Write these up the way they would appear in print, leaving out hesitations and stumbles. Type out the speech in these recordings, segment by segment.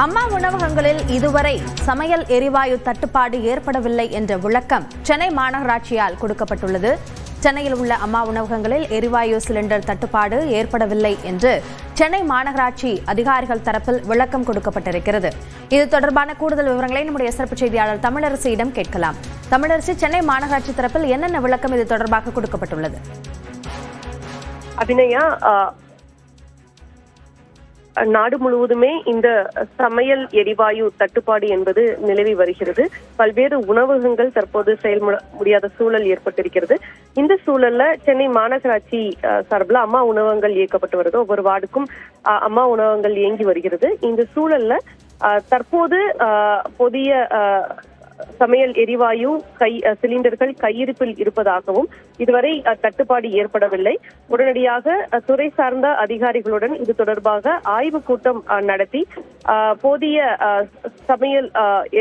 அம்மா உணவகங்களில் இதுவரை சமையல் எரிவாயு தட்டுப்பாடு ஏற்படவில்லை என்ற விளக்கம் சென்னை மாநகராட்சியால் கொடுக்கப்பட்டுள்ளது. சென்னையில் உள்ள அம்மா உணவகங்களில் எரிவாயு சிலிண்டர் தட்டுப்பாடு ஏற்படவில்லை என்று சென்னை மாநகராட்சி அதிகாரிகள் தரப்பில் விளக்கம் கொடுக்கப்பட்டிருக்கிறது. இது தொடர்பான கூடுதல் விவரங்களை நம்முடைய சிறப்பு செய்தியாளர் தமிழரசியிடம் கேட்கலாம். தமிழரசி, சென்னை மாநகராட்சி தரப்பில் என்னென்ன விளக்கம் இது தொடர்பாக கொடுக்கப்பட்டுள்ளது? அபிநயா, நாடு முழுவதுமே இந்த சமையல் எரிவாயு தட்டுப்பாடு என்பது நிலவி வருகிறது. பல்வேறு உணவகங்கள் தற்போது செயல்பட முடியாத சூழல் ஏற்பட்டிருக்கிறது. இந்த சூழல்ல சென்னை மாநகராட்சி சார்பில் அம்மா உணவகங்கள் இயக்கப்பட்டு வருது. ஒவ்வொரு வார்டுக்கும் அம்மா உணவகங்கள் இயங்கி வருகிறது. இந்த சூழல்ல தற்போது புதிய சமையல் எரிவாயு சிலிண்டர்கள் கையிருப்பில் இருப்பதாகவும் இதுவரை தட்டுப்பாடு ஏற்படவில்லை. உடனடியாக துறை சார்ந்த அதிகாரிகளுடன் இது தொடர்பாக ஆய்வு கூட்டம் நடத்தி போதிய சமையல்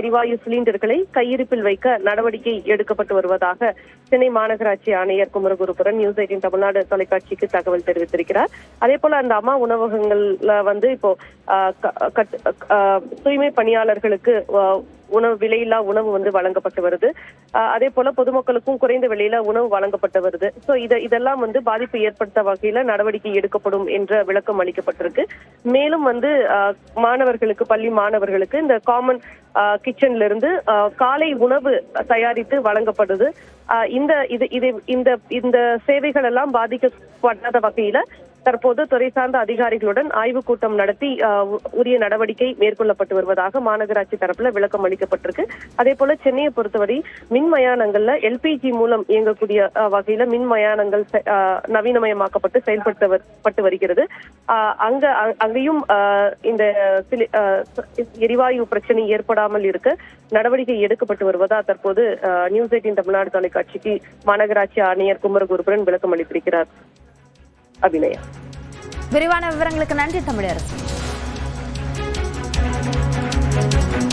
எரிவாயு சிலிண்டர்களை கையிருப்பில் வைக்க நடவடிக்கை எடுக்கப்பட்டு வருவதாக சென்னை மாநகராட்சி ஆணையர் குமரகுருபரன் நியூஸ் 18 தமிழ்நாடு தொலைக்காட்சிக்கு தகவல் தெரிவித்திருக்கிறார். அதே போல அந்த அம்மா உணவகங்கள்ல இப்போ தூய்மை பணியாளர்களுக்கு விலையில்லா உணவு வழங்கப்பட்டு வருது. அதே போல பொதுமக்களுக்கும் குறைந்த விலையில உணவு வழங்கப்பட்டு வருது. சோ இதெல்லாம் பாதிப்பு ஏற்படுத்த வகையில நடவடிக்கை எடுக்கப்படும் என்ற விளக்கம் அளிக்கப்பட்டிருக்கு. மேலும் மாணவர்களுக்கு, பள்ளி மாணவர்களுக்கு இந்த காமன் கிச்சன்ல இருந்து காலை உணவு தயாரித்து வழங்கப்படுது. இந்த சேவைகள் எல்லாம் பாதிக்கப்படாத வகையில தற்போது துறை சார்ந்த அதிகாரிகளுடன் ஆய்வுக் கூட்டம் நடத்தி உரிய நடவடிக்கை மேற்கொள்ளப்பட்டு வருவதாக மாநகராட்சி தரப்புல விளக்கம் அளிக்கப்பட்டிருக்கு. அதே போல சென்னையை பொறுத்தவரை மின் மயானங்கள்ல எல்பிஜி மூலம் இயங்கக்கூடிய வகையில மின் மயானங்கள் நவீனமயமாக்கப்பட்டு செயல்படுத்தப்பட்டு வருகிறது. அங்கேயும் இந்த எரிவாயு பிரச்சனை ஏற்படாமல் இருக்க நடவடிக்கை எடுக்கப்பட்டு வருவதா தற்போது நியூஸ் 18 தமிழ்நாடு தொலைக்காட்சிக்கு மாநகராட்சி ஆணையர் குமரகுருபரன் விளக்கம் அளித்திருக்கிறார். அபிநயா, விரிவான விவரங்களுக்கு நன்றி தமிழரசி.